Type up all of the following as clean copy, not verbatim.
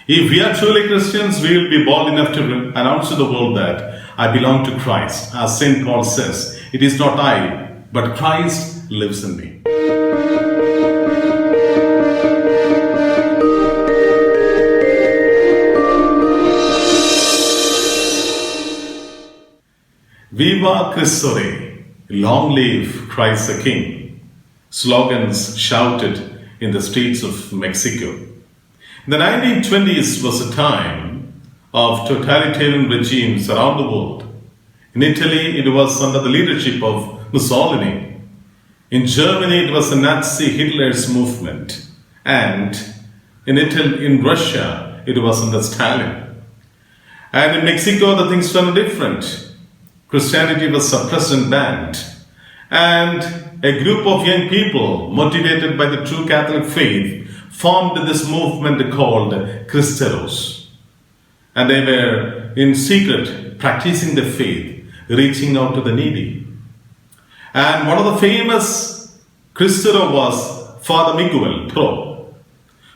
If we are truly Christians, we will be bold enough to announce to the world that I belong to Christ. As St. Paul says, it is not I, but Christ lives in me. Viva Cristo Rey, long live Christ the King. Slogans shouted in the streets of Mexico. The 1920s was a time of totalitarian regimes around the world. In Italy, it was under the leadership of Mussolini. In Germany, it was the Nazi Hitler's movement. And in Russia, it was under Stalin. And in Mexico, the things were different. Christianity was suppressed and banned. And a group of young people, motivated by the true Catholic faith, formed this movement called Cristeros. And they were in secret practicing the faith, reaching out to the needy. And one of the famous Cristero was Father Miguel Pro,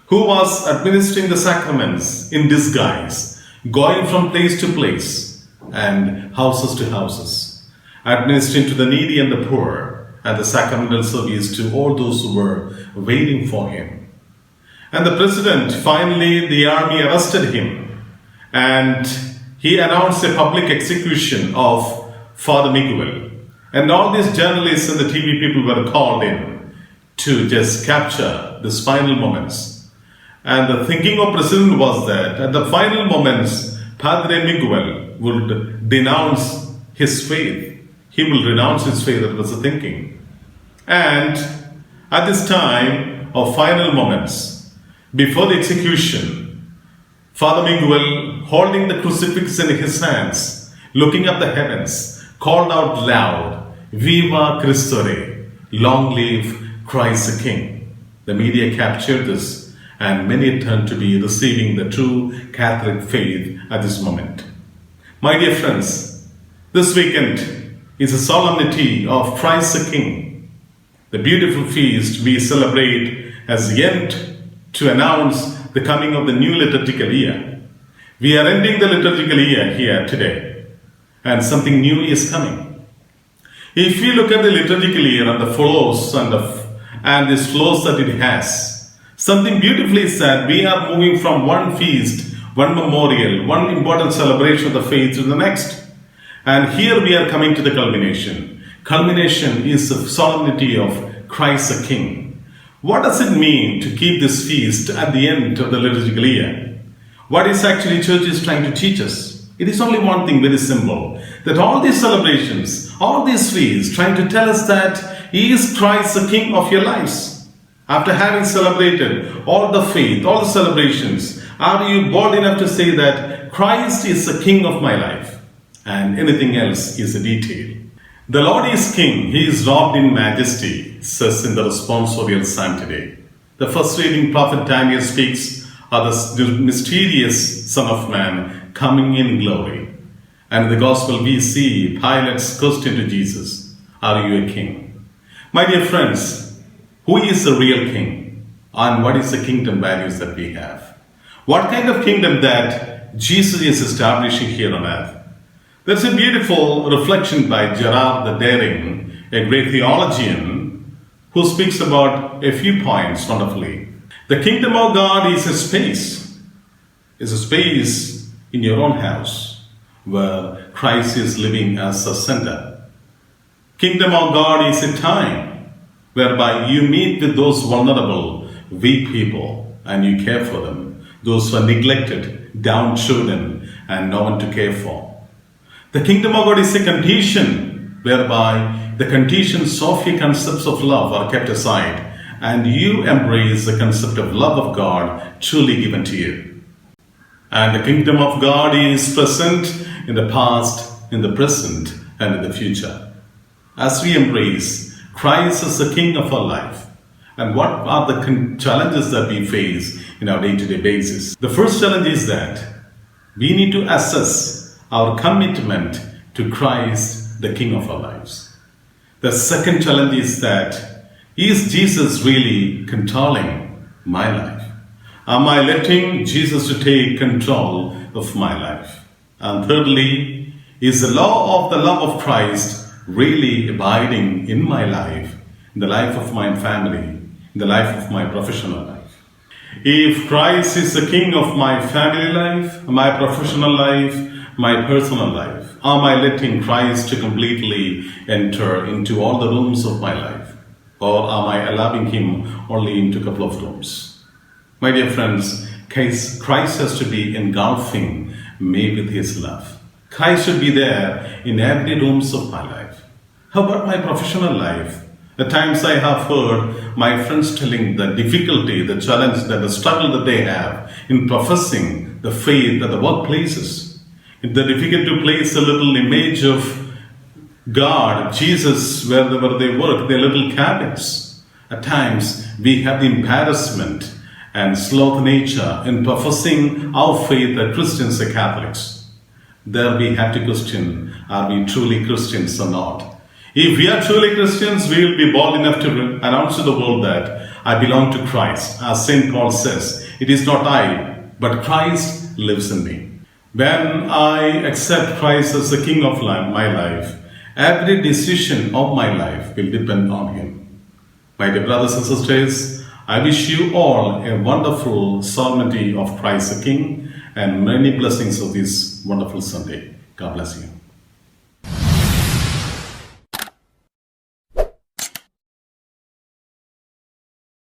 who was administering the sacraments in disguise, going from place to place and houses to houses, administering to the needy and the poor, and the sacramental service to all those who were waiting for him. And the president, finally, the army arrested him, and he announced a public execution of Father Miguel. And all these journalists and the TV people were called in to just capture these final moments. And the thinking of president was that at the final moments, Padre Miguel would denounce his faith. He will renounce his faith. That was the thinking. And at this time of final moments, before the execution, Father Miguel, holding the crucifix in his hands, looking at the heavens, called out loud, Viva Cristo Rey, long live Christ the King. The media captured this, and many turned to be receiving the true Catholic faith at this moment. My dear friends, this weekend is a solemnity of Christ the King, the beautiful feast we celebrate as the end to announce the coming of the new liturgical year. We are ending the liturgical year here today, and something new is coming. If you look at the liturgical year and the flows and the flows that it has, something beautifully is that we are moving from one feast, one memorial, one important celebration of the faith to the next. And here we are coming to the culmination. Culmination is the solemnity of Christ the King. What does it mean to keep this feast at the end of the liturgical year? What is actually church is trying to teach us? It is only one thing, very simple, that all these celebrations, all these feasts, trying to tell us that He is Christ the King of your lives. After having celebrated all the faith, all the celebrations, are you bold enough to say that Christ is the King of my life and anything else is a detail? The Lord is King, He is robed in majesty, says in the responsorial psalm today. The first reading, Prophet Daniel speaks of the mysterious Son of Man coming in glory. And in the Gospel we see Pilate's question to Jesus, are you a king? My dear friends, who is the real king? And what is the kingdom values that we have? What kind of kingdom that Jesus is establishing here on earth? There's a beautiful reflection by Gerard the Daring, a great theologian, who speaks about a few points wonderfully. The kingdom of God is a space in your own house where Christ is living as the center. Kingdom of God is a time whereby you meet with those vulnerable, weak people and you care for them, those who are neglected, downtrodden and no one to care for. The kingdom of God is a condition whereby the conditions of your concepts of love are kept aside and you embrace the concept of love of God truly given to you. And the kingdom of God is present in the past, in the present, and in the future. As we embrace Christ as the King of our life, and what are the challenges that we face in our day-to-day basis? The first challenge is that we need to assess our commitment to Christ, the King of our lives. The second challenge is that, is Jesus really controlling my life? Am I letting Jesus to take control of my life? And thirdly, is the law of the love of Christ really abiding in my life, in the life of my family, in the life of my professional life? If Christ is the king of my family life, my professional life, my personal life, am I letting Christ to completely enter into all the rooms of my life? Or am I allowing him only into a couple of rooms? My dear friends, Christ has to be engulfing me with his love. Christ should be there in every rooms of my life. How about my professional life? At times I have heard my friends telling the difficulty, the challenge, the struggle that they have in professing the faith at the workplaces. It's difficult to place a little image of God, Jesus, wherever they work, their little cabins. At times we have the embarrassment and sloth nature in professing our faith as Christians or Catholics. There we have to question, are we truly Christians or not? If we are truly Christians, we will be bold enough to announce to the world that I belong to Christ. As St. Paul says, it is not I, but Christ lives in me. When I accept Christ as the King of my life, every decision of my life will depend on him. My dear brothers and sisters, I wish you all a wonderful solemnity of Christ the King and many blessings of this wonderful Sunday. God bless you.